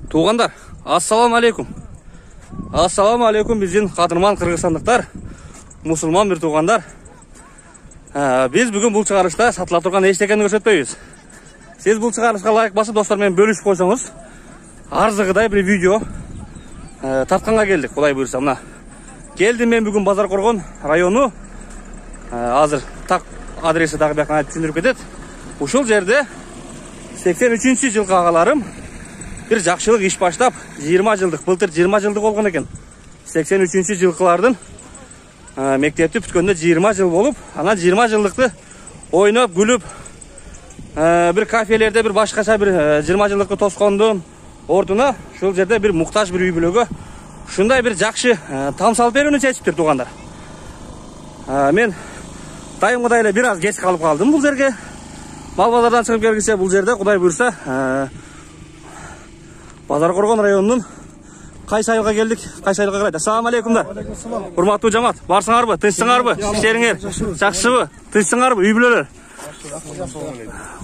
Туғандар, ассаламу алейкум. Ассаламу алейкум біздің қатырман қырғызстандықтар, мұсылман бір туғандар. Біз бүгін бұл шығарышта сатыла тұрған ештекені көрсетпейміз. Сіз бұл шығарышқа лайк басып достармен бөлішіп қойсаңыз, арзығыдай бір видео тартқанға келдік. Құдай бұйырса, мына келдім мен бүгін Базарқорған району. Азыр тақ адресі дағы бияқтан айтып түсіндіріп кетеді. Ушул жерде 83 жылғы ағаларым bir жақшылық іш баштап, 20 жылдық, былтыр 20 жылдық болған екен. 83 жылқылардың мектепті бүткенде 20 жыл болып, ана 20 жылдықты ойнап, гүліп, бір кафелерде, бір башқаша бір 20 жылдықты тосқондың ортына, шул жерде бір мұқтаж бір үй бүлігі, шындай бір жақшы там салып беруіні шешіптір туғандар. Мен дайым құдайлы бір аз кеш қалып қалдым бұл жерге. Мал базардан шығып келгенше бұл жерде құдай бұйырса Базарқорған районының Қайсайлыға келдік. Қайсайлыға қарайды. Ассаламу алейкум да. Құрматтуу жамаат. Барсыңар бы? Тынчсыңар бы? Иштериңер жакшы бы? Тынчсыңар бы? Үй бүлөлөр.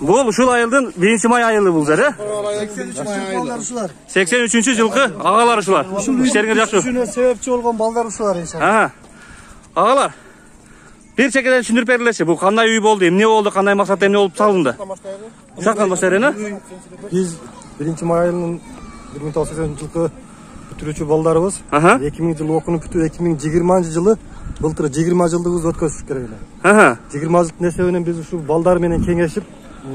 Бұл ушул айылдын 1-май айылы бұл жер, 83 жылкы агалар ушулар. Иштериңер жакшы. Ушуна себепчи болгон балдар ушулар иншалла. Агалар. Bir çekeden düşündürüp verilesi. Bu kanday üy oldu, emni oldu, kanday maksatda emni olup salındı. Uşaktan başlayın. Biz 1-May ayının 1980 жылкы бүтүрүүчү балдарыбыз 2000 жыл окунуп бүтүп 2020 жылы былтыр 20 жылдыгыбызды өткөзүш керек эле. 20 жылдын эсебинен биз ушул балдар менен кеңешип,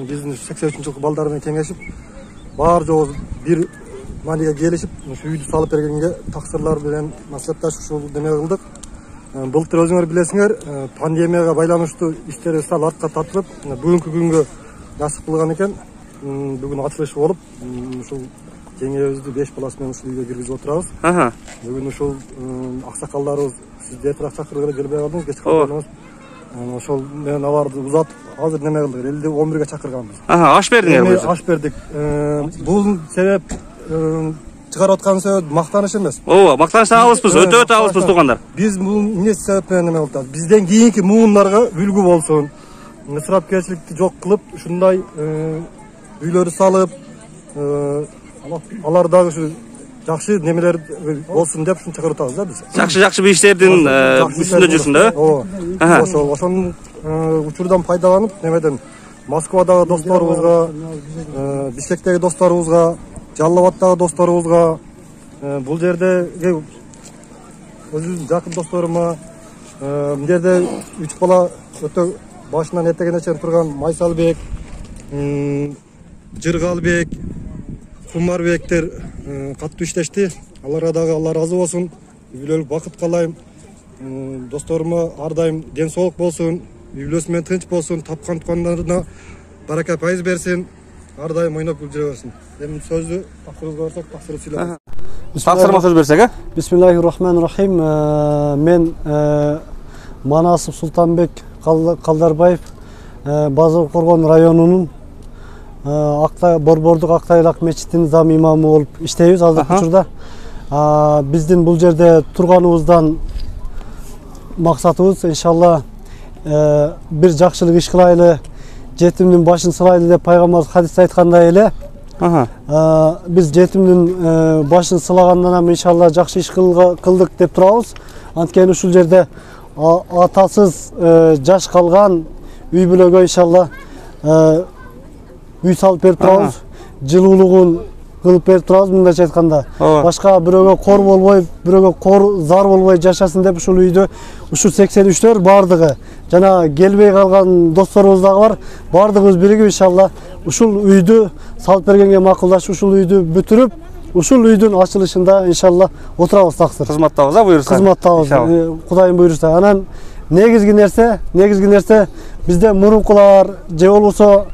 биздин 83 жылкы балдар менен кеңешип, баар жогу бир мааниге келишип, ушу үйдү салып бергенге таксырлар менен маслатташ ушул деме кылдык. Былтыр өзүңөр билесиңер, пандемияга байланыштуу иштер сал артка тартылып, бүгүнкү күнгө насып кылган экен. Бүгүн ачылышы болуп, ушул жеңебизди 5 баласы менен ушул үйгө киргизип отурабыз. Бүгүн ушул аксакалдарыбыз сиз эртераак чакыргыла келбей калдыңыз, кеч калдыңыз. Ошол менен аларды узатып, азыр неме кылдык, 11-ге чакырганбыз. Аш бердиңер. Аш бердик. Бул себеп чыгарып аткан себеп мактаныш эмес. Ооба, мактанычтан алыспыз, өтө алыспыз тугандар. Биз бул эмне себеп менен неме кылдык? Бизден кийинки муундарга үлгү болсун. Ысырапкерчиликти жок кылып, ушундай үйлөрү салып, алар дагы ушу жакшы немелер болсун деп ушун чакырып атабыз да биз. Жакшы бир иштердин үстүндө жүрсүн да. Ошол ошонун учурдан пайдаланып, немеден Москвадагы досторубузга, Бишкектеги досторубузга, Жалал Абадтагы досторубузга, бул жердеги өзүбүздүн жакын досторума, бул жерде 3 бала өтө башынан этегине чейин турган Майсалбек, Жыргалбек, Кумарбектер катуу иштешти. Аларга дагы Алла ыраазы болсун. Үй бүлөлүк бакыт каалайм. Досторума ар дайым ден соолук болсун, үй бүлөсү менен тынч болсун, тапкан туккандарына барака пайыз берсин, ар дайым ойноп күлүп жүрө берсин. Эми сөздү таксырыбызга берсек, таксырып сүйлөбүз. Таксырма сөз берсек, Бисмиллахир-рахманир-рахим. Мен Манасов Султанбек Калдарбаев, Базарқорған районунун Борбордук Актайлак мечитинин зам имамы болуп иштейбиз азыркы учурда. Биздин бул жерде турганыбыздан максатыбыз иншалла бир жакшылык иш кылайлы, жетимдин башын сылайлы деп пайгамбарыбыз хадисте айткандай эле. Биз жетимдин башын сылагандан иншалла жакшы иш кылдык деп турабыз. Анткени ушул жерде атасыз жаш калган үй бүлөгө иншалла үй салып берип турабыз, жылуулугун кылып берип турабыз. Мындайча айтканда, башка бирөөгө кор болбой, бирөөгө кор зар болбой жашасын деп ушул үйдү, ушул 83-төр бардыгы жана келбей калган досторубуз дагы бар, бардыгыбыз биригип иншалла ушул үйдү салып бергенге макулдашып, ушул үйдү бүтүрүп, ушул үйдүн ачылышында иншалла отурабыз таксыр. Кызматтабыз, буйрса. Кызматтабыз, Кудайым буйрса. Анан негизги нерсе бизде мурункулар же болбосо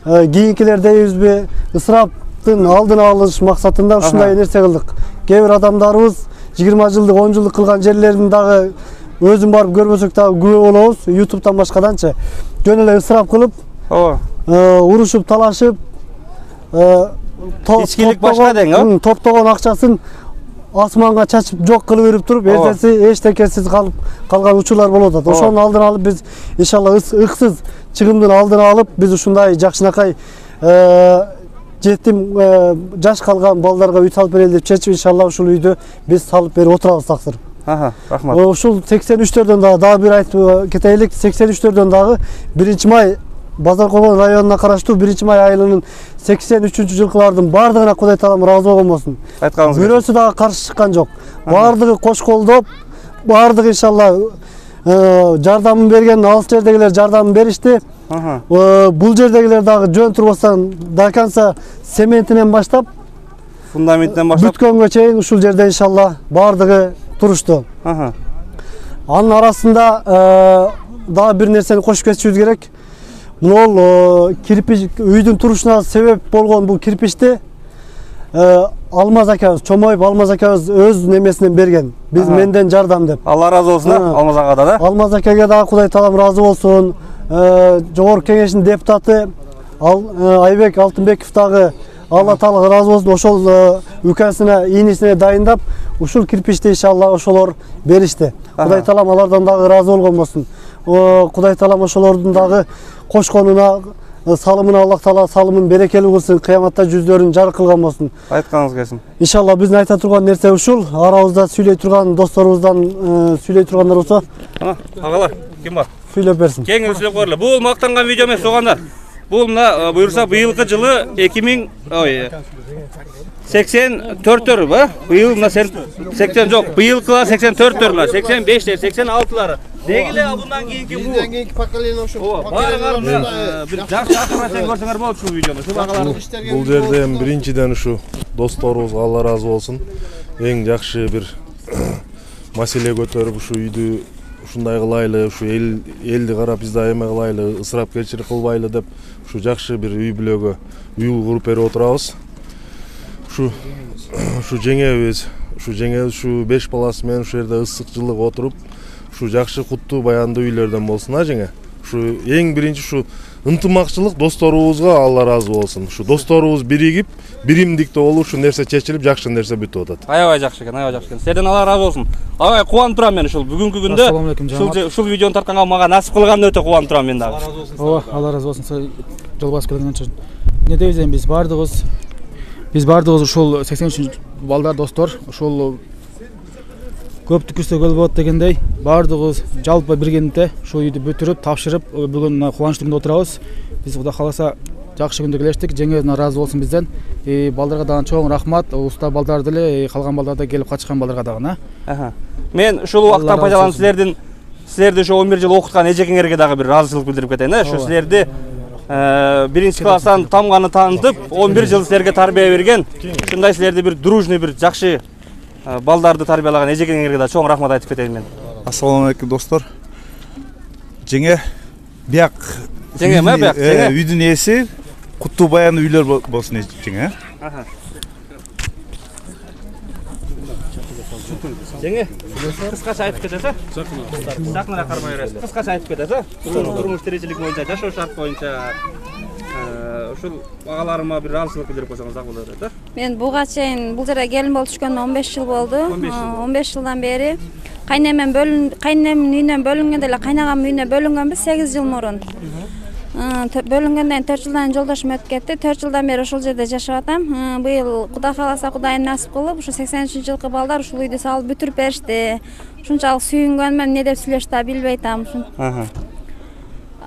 кийинкилер дейбизби, ысыраптын алдын алыш максатында ушундай нерсе кылдык. Кээ бир адамдарыбыз 20 жылдык, 10 жылдык кылган жерлерин дагы өзүн барып көрбөсөк дагы күбө болобуз. YouTube'дан башкаданчы жөн эле ысырап кылып, урушуп, талашып, ичкилик башка дең, топтогон акчасын асманга чачып жок кылып берип туруп, эртеси эчтекесиз калган учурлар болуп атат. Ошонун алдын алып биз иншалла ыксыз чыгымдын алдын алып, биз ушундай жакшынакай жетим жаш калган балдарга үй салып берели деп чечип, иншалла ушул үйдү биз салып берип отурабыз таксыр. Рахмат. Ушул 83-төрдөн дагы бир айтып кетелик. 83-төрдөн дагы 1-май Базар Кобон районуна караштуу 1-май айылынын 83-жылкылардын бардыгына Кудай таалам ыраазы болгон болсун. Айтканыңыз Бирөөсү дагы каршы чыккан жок. Бардыгы кош колдоп, бардыгы иншалла жардамын берген, алыс жердегилер жардамын беришти. Бул жердегилер дагы жөн турбастан до конца цементинен баштап, фундаментинен баштап бүткөнгө чейин ушул жерде иншалла бардыгы турушту. Анын арасында дагы бир нерсени кошуп кетишибиз керек. Бул кирпич үйдүн турушуна себеп болгон бул кирпичти Алмаз акабыз, Чомоев Алмаз акабыз өз немесинен берген. Биз менден жардам деп. Алла разы болсун, Алмаз агада да. Алмаз акага дагы Кудай таалам разы болсун. Жогорку кеңештин депутаты Айбек Алтынбеков дагы Алла таала разы болсун. Ошол үкәсине, ийнисине дайындап, ушул кирпичти иншалла ошолор беришти. Кудай таалам алардан дагы разы болгон болсун. Кудай таалам ошолордун дагы кошконуна, салымына Аллах таала салымын берекелүү кылсын, кыяматта жүздөрүн жарык кылган болсун. Айтканыңыз келсин. Иншалла биздин айта турган нерсе ушул. Арабызда сүйлөй турган досторубуздан сүйлөй тургандар болсо, Агалар, ким бар? Сүйлөп берсин. Кең сүйлөп койгула. Бул мактанган видео эмес, согандар. Бул мына буюрса быйылкы жылы 84 ба? Быйыл мына 80 жок, быйылкылар 84 мына, 85-тер, 86-лары. Дегиле абундан кийинки бул. Бизden keyinki pakkalıyla şu. Баарыңар бир жакшы акырмашен көрсөңөр болот ушул видеону. Ушул агалар. Бул жерде биринчиден ушу досторубузга Алла разы болсун. Эң жакшы бир маселе көтөрүп ушу үйдү ушундай кылайлы, ушу элди карап биз да эме кылайлы, ысырапкерчилик кылбайлы деп ушу жакшы бир үй бүлөгө үй куруп берип отурабыз. Ушу жеңебиз, ушу 5 баласы менен ушу жерде ысык жылык отуруп, ушу жакшы куттуу баяндуу үйлөрдөн болсун жеңе. Ушу эң биринчи ушу ынтымакчылык досторубузга Алла разы болсун. Ушу досторубуз биригип, биримдиктүү болуп ушу нерсе чечилип, жакшы нерсе бүтүп атат. Аябай жакшы экен, аябай жакшы экен. Сиздерден Алла разы болсун. Аябай кубанып турам мен ушул бүгүнкү күндө. Ушул видеону тартканга мага насип кылганына өтө кубанып турам мен дагы. Ооба, Алла разы болсун. Жол басып келген үчүн. Не дейбиз эми биз бардыгыбыз ушул 83 балдар достор, ушул көптү күрсө көл болот дегендей бардыгыбыз жалпы биргемде ушул үйдү бүтүрүп, тапшырып, бүгүн кубанычтуу күндө отурабыз. Биз Кудай кааласа жакшы күндө келештик. Жеңе разы болсун бизден. Балдарга дагы чоң рахмат. Уста балдар деле, калган балдар да келип качкан балдарга дагы. Мен ушул убакыттан пайдаланып силерди ошо 11 жыл окуткан эжекеңерге дагы бир ыраазычылык билдирип кетейин. Ошо силерди биринчи класстан тамганы таанытып, 11 жыл силерге тарбия берген, ушундай силерди бир дружный, бир жакшы балдарды тарбиялаган эжекеңерге да чоң рахмат айтып кетейин мен. Ассаламу алейкум достор. Жеңе бияк жеңеме бияк үйдүн ээси куттуу баяндуу үйлөр болсун жеңе. Жеңе кыскача айтып кетесиз? Жакыныраак кармай бересиз. Кыскача айтып кетесиз? Турмуш тиричилик боюнча, жашоо шарт боюнча ушул агаларыма бир ыраазычылык билдирип койсоңуз дагы болот да. Мен буга чейин бул жерге келин болуп түшкөнүнө 15 жыл болду. 15 жылдан бери кайнемнин үйүнөн бөлүнгөндө эле кайнагамдын үйүнө бөлүнгөнбүз 8 жыл мурун. Бөлүнгөндөн 4 жылдан жолдошум өтүп кетти. 4 жылдан бери ошол жерде жашап атам. Быйыл Кудай кааласа Кудайым насип кылып, ушу 83-жылкы балдар ушул үйдү салып бүтүрүп беришти. Ушунчалык сүйүнгөнмөн, эмне деп сүйлөштү да билбей атам.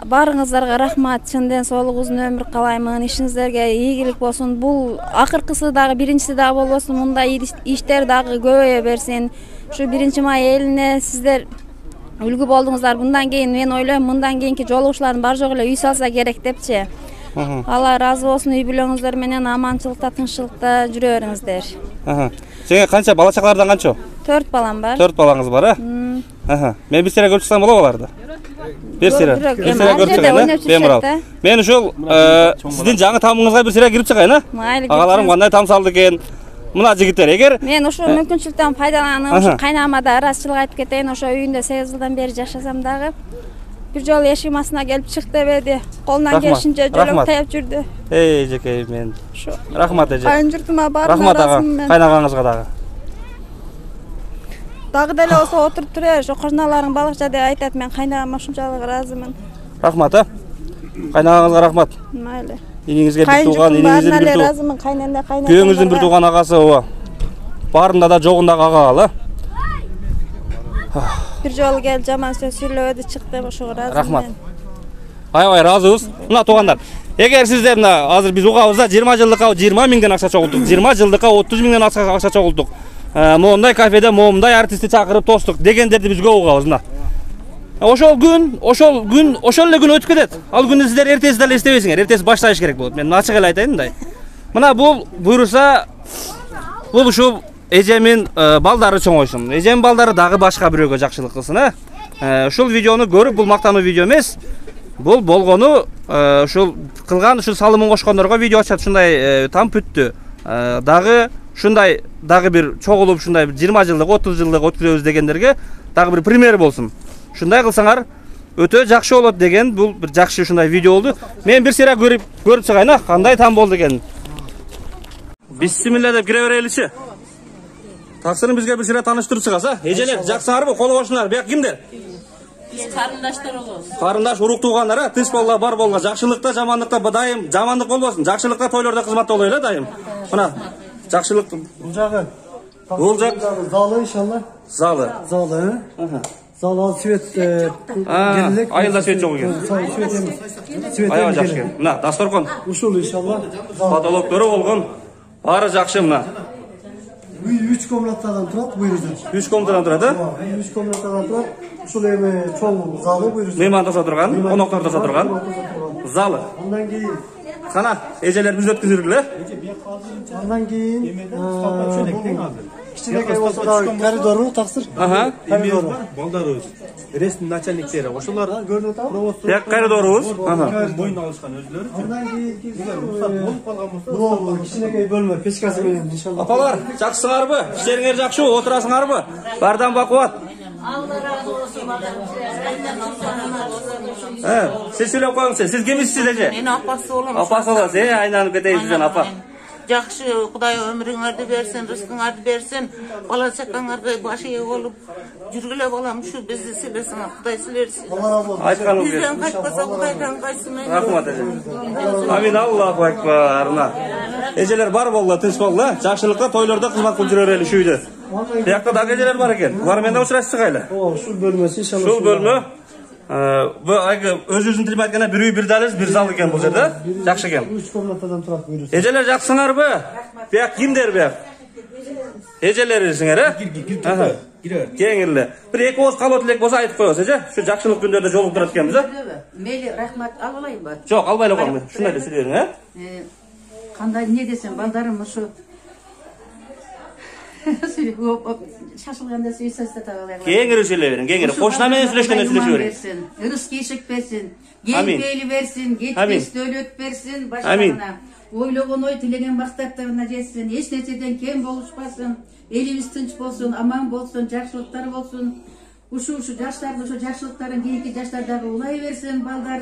Барыңыздарга рахмат, чынден соолук узун өмүр каалаймын. Ишиңиздерге ийгилик болсун. Бул акыркысы дагы, биринчиси дагы болбосун. Мындай иштер дагы көбөйө берсин. Ушу 1-май элине сиздер үлгү болдуңуздар. Мындан кийин мен ойлойм, мындан кийинки жолугушуулардын бар жогу эле үй салса керек депчи. Алла разы болсун, үй бүлөңүздөр менен аманчылыкта, тынччылыкта жүрө бериңиздер. Сеңе канча бала чакалардан канча? 4 балам бар. 4 балаңыз бар, Мен бир сыйра көрүп чыксам болобу аларды? Бир сыйра көрүп чыкайын, бемурал. Мен ушул сиздин жаңы тамыңызга бир сыйра кирип чыгайын, Агаларым кандай там салды экен? Мына жигиттер, эгер мен ушул мүмкүнчүлүктөн пайдаланып, ушу кайнама да ыраазычылык айтып кетейин. Ошо үйүндө 8 жылдан бери жашасам дагы бир жолу эшигим астына келип чык дебеди. Колунан келишинче жөлөк таяп жүрдү. Эжекей мен. Рахмат эже. Кайын журтума барып рахмат ага, кайнагаңызга дагы. Дагы деле болсо отуруп тура бер, ошо кожуналарың балыкча деп айтат. Мен кайнагама ушунчалык ыраазымын. Рахмат, Кайнагаңызга рахмат. Майлы. Iniңizге bir tuğan, iniңizin bir tuğan. Разымын, кайнанда кайнанда. Köyüңüzdün bir tuğan ağası o. Barında da жоғында ağalı. Bir жолу келип жаман сөз сүйлөбөдү, чыкты, ошого разымын. Рахмат. Аябай разыбыз. Мына туғандар. Эгер сиздер мына азыр биз угабыз да 20 жылдыкка 20 миңден акча чогултук, 20 жылдыкка 30 миңден акча чогултук. Моундай кафеде моундай артистти чакырып тостук дегендерди биз көп угабыз мына. Ошол эле күн өтүп кетет. Ал күндү сиздер эртеси деле эстебейсиңер. Эртеси башташ керек болот. Мен ачык эле айтайын мындай. Мына бул буйруса бул ушу эжемин балдары чоңойсун. Эжемин балдары дагы башка бирөөгө жакшылык кылсын, Ушул видеону көрүп, бул мактануу видео эмес. Бул болгону ушул кылган ушул салымын кошкондорго видео ачат, ушундай там бүттү. Дагы ушундай дагы бир чогулуп ушундай 20 жылдык, 30 жылдык өткүзөбүз дегендерге дагы бир пример болсун. Ушундай кылсаңар өтө жакшы болот деген бул бир жакшы ушундай видео болду. Мен бир сыйра көрүп чыгайын, кандай там болду экен. Бисмилла деп кире береличи. Таксырын бизге бир сыйра тааныштырып чыгаса, эжелер жаксыңарбы? Кол кошуңар. Бияк кимдер? Биз карындаштар болобуз. Карындаш, урук туугандар, тыш болла, бар болла, жакшылыкта, жамандыкта дайым, жамандык болбосун. Жакшылыкта, тойлордо кызматта болойлу дайым. Мына жакшылык Бул жагы. бул жак Залы иншалла. залы. Залы. Залы свет келелек. Айылда свет жок экен. Свет эмес. Свет Аябай жакшы экен. Мына дасторкон. Ушул иншалла. Потолоктору болгон. Баары жакшы мына. 3 комнатадан турат буйруза. 3 комнатадан турат, 3 комнатадан турат. Ушул эми чоң залы буйруза. Меймандаса турган, коноктор турган залы. Андан кийин Кана, эжелер биз өткүзүргүлө. Андан кийин кичинекей болсо да коридору таксыр. Коридору. Балдарыбыз. Ресми начальниктери ошолор көрүнүп атабы? Як коридорубуз. моюн алышкан өзлөрү. Андан кийин бул кичинекей бөлмө, печкасы менен иншалла. Апалар, жакшысыңарбы? Иштериңер жакшыбы? Отурасыңарбы? Бардам бакубат. Алла разы болсун. Сиз сүйлөп коюңузчу. Сиз кимисиз эже? Мен апасы болом. Апасы болосуз, айнанып кетейин сизден апа. Жакшы, Кудай өмүрүңөрдү берсин, рызкыңарды берсин. Бала чакаңарга баш ээ болуп жүргүлө балам, ушу бизди силесиң, Кудай силерсин. Айтканыңыз келди. Бизден кайтпаса Кудайдан кайтсын. Рахмат эже. Амин, Аллаху акбар. Эжелер бар болду, тынч болду. Жакшылыкка, тойлордо кызмат кылып жүрөр эле ушу үйдө. Биякта дагы эжелер бар экен. Булар менен учурашып чыгайлы. Ушул бөлмөсү иншалла. Ушул бөлмө өзүбүздүн тилип айтканда бир үй, бир дализ, бир зал экен бул жерде. Жакшы экен. 3 комнатадан турат буйруза. Эжелер жаксыңарбы? Бияк кимдер бияк? Эжелерисиңер, Кеңирле. Бир эки ооз калып элек болсо айтып коебуз, эже. Ушу жакшылык күндөрдө жолуктурат экенбиз, Мейли, рахмат, албайбы? Жок, албай эле коюңуз. Ушундай эле сүйлөй бериң, Кандай не десем, балдарым ушу шашылганда сүйсөстө табалайбы. Кеңири сүйлөй бериң, кеңири. Кошуна менен сүйлөшкөндө сүйлөшө бериң. Ырыс кешик берсин, келбейли берсин, кетпес дөөлөт берсин, башкаларына. Ойлогон ой, тилеген мактаптарына жетсин, эч нерседен кем болушпасын, элибиз тынч болсун, аман болсун, жакшылыктар болсун. Ушу жаштардын ушу жакшылыктарын кийинки жаштардагы улай берсин, балдар.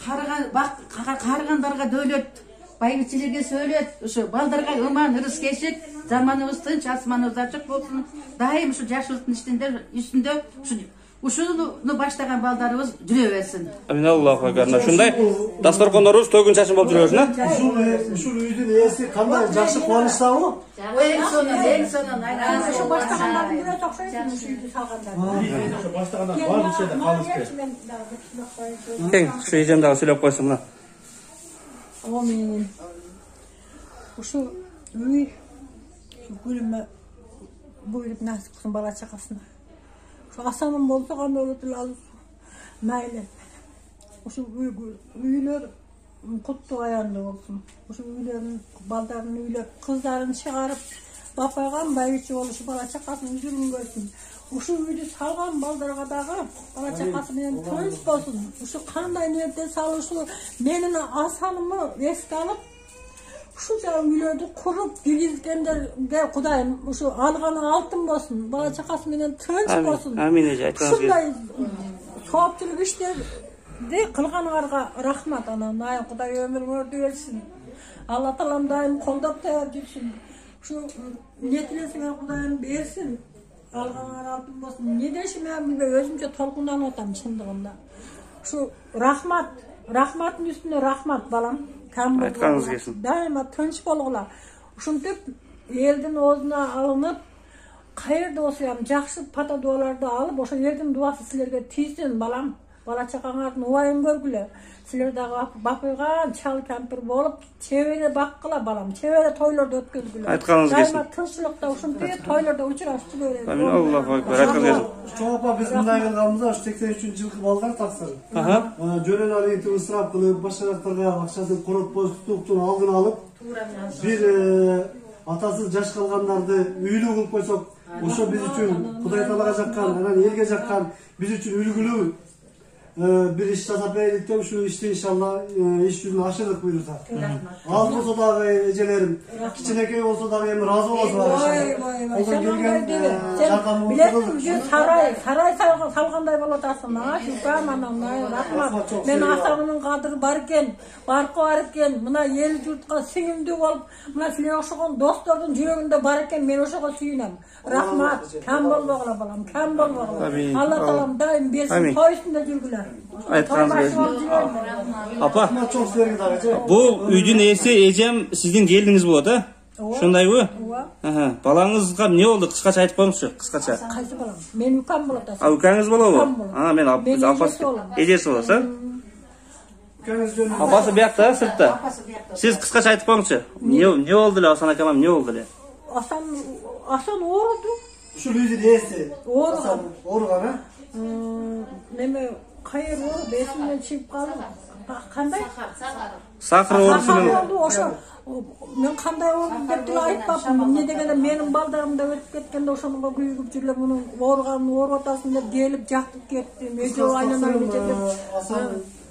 Карыгандарга дөөлөт, байбичелерге сөйлөт, ушу балдарга ыман, ырыс кешик, заманыбыз тынч, асманыбыз ачык болсун. Дайым ушу жакшылыктын үстүндө ушуну баштаган балдарыбыз жүрө берсин. Амин, Аллаху акбар. Ушундай дасторкондорубуз төгүн чачын болуп жүрө берсин, Ушул үйдүн ээси кандай жакшы кубанычтабы? Эң сонун айланасы. Ушу баштагандардын бирөөсү окшойт, ушу үйдү салгандар. Ошо баштагандар бар ишеде калышты. Кең, ушу эжем дагы сүйлөп койсун мына. Амин. Ушу үй гүлүмө буйруп насип кылсын бала чакасына. Ушу асанын болсо кандай болот эле алып майлеп. Ушу үйлөр куттуу аянды болсун. Ушу үйлөрдүн балдарын үйлөп, кыздарын чыгарып, бапайган байбиче болушу бала чакасын жүрүн көрсүн. Ушу үйдү салган балдарга дагы бала чакасы менен тынч болсун. Ушу кандай нерде салышы менин асанымы эске алып, ушу үйлөрдү куруп киргизгендерге Кудайым ушу алганы алтын болсун, бала чакасы менен тынч болсун. Амин эже, айтканыңыз келди. Ушундай жооптулук иштерди кылганыңарга рахмат. Анан дайым Кудай өмүрүңөрдү берсин. Алла таалам дайым колдоп таяп жүрсүн. Ушу не тилесиңер Кудайым берсин. Алганыңар алтын болсун. Не дешим мен билбей өзүмчө толкунданып атам чындыгында. Ушу рахмат Rahmatın üstüne rahmat balam. Aytkanınız kelsin. Daima tinch bolgula. Uşuntip elden ozuna alınıp qayerda olsa ham жақсы pata dualarda alıp oşo yerden duası sizlerge tiysin balam. Bala çakаңардын убайын көргүлө. Силер дагы бапыйган чал кампир болуп, чебере баккыла балам. Чебере тойлордо өткөргүлө. Айтканыңыз келсин. Дайыма тынччылыкта ушинтип тойлордо учурашып жүрөлү. Амин. Аллаху акбар. Айтканыңыз келсин. Çoğapa biz mınday kılgamızda 83 жылкы балдар тапсырып. Жөнөн алып ысырап кылып, башкаларга акчасын коротпой туктун алдын алып, бир атасы жаш калгандарды үйлүү кылып койсок, ошо биз үчүн Кудай Таалага жаккан, анан элге жаккан, биз үчүн үлгүлүү bir iş tasap eyledik şu işte inşallah iş yüzünü aşırdık buyursa. Az olsa da ecelerim, kiçinekey olsa da hem razı olasın. Vay. Sen bilesin saray salganday bolatasın. Şükran anam, rahmat. Men asamının kadırı bar eken, barkı var eken, mına el yurtqa süyümdü olup, mına sizler oşuğun dostların yüreğinde bar eken, men oşuğa süyünem. Rahmat, kam bolbağla balam, kam bolbağla. Allah talam daim bersin, toysun da жүрgüler. Aytkanınız kelsin. Apa, bu üydün esi ejem sizdin geldiğiniz bu da. Şundayбы? Balаңызга не болду? Кыскача айтып коюңузчу, кыскача. Кайсы балам? Мен укам болот да. Укаңыз болобу? Мен апасы. Эжеси болосу? Апасы биякта, сыртта. Сиз кыскача айтып коюңузчу. Не болду эле Асан акам, не болду эле? Асан ооруду. Şu lüzü esi. Orugan ha? Neme kayır olup esimden çıkıp kaldı. Kanday? Sakır orusunun. Men kanday oldu dep dile aytpapım. Ne degende menin baldarımda ötüp ketkende oşonunga kuyugup жүрүп bunun oruganın orugatasın dep gelip jaktıp kettim. Öce aynan öyle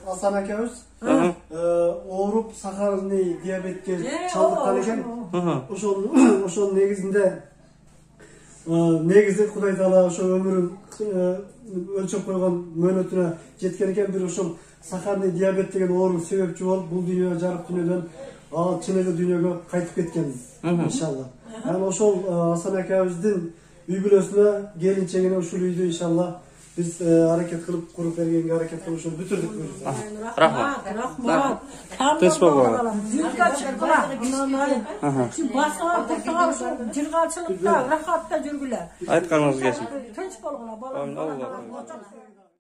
Hasan akabız orup sakarını diyabetke çaldıktan eken oşonun negizinde negizi Kuday Taala oşo ömürün ölçüp koygan möhnötüne жеткен экен бир ошол сахарный диабет деген оору себепчи болуп бул дүйнөгө жарык дүйнөдөн чын эле дүйнөгө кайтып кеткен иншалла. Анан ошол Асан акабыздын үй бүлөсүнө келинчегине ушул үйдү иншалла биз аракет кылып куруп бергенге аракет кылып ушуну бүтүрдүк. Rahmat. Тынч болгула. Жүзгө чыккыла. Şu basığa tursağa uşu jirgalçılıkta, rahatта жүргүлө. Aytkanыңыз келсин. Тынч болгула балам. Amin. Allah.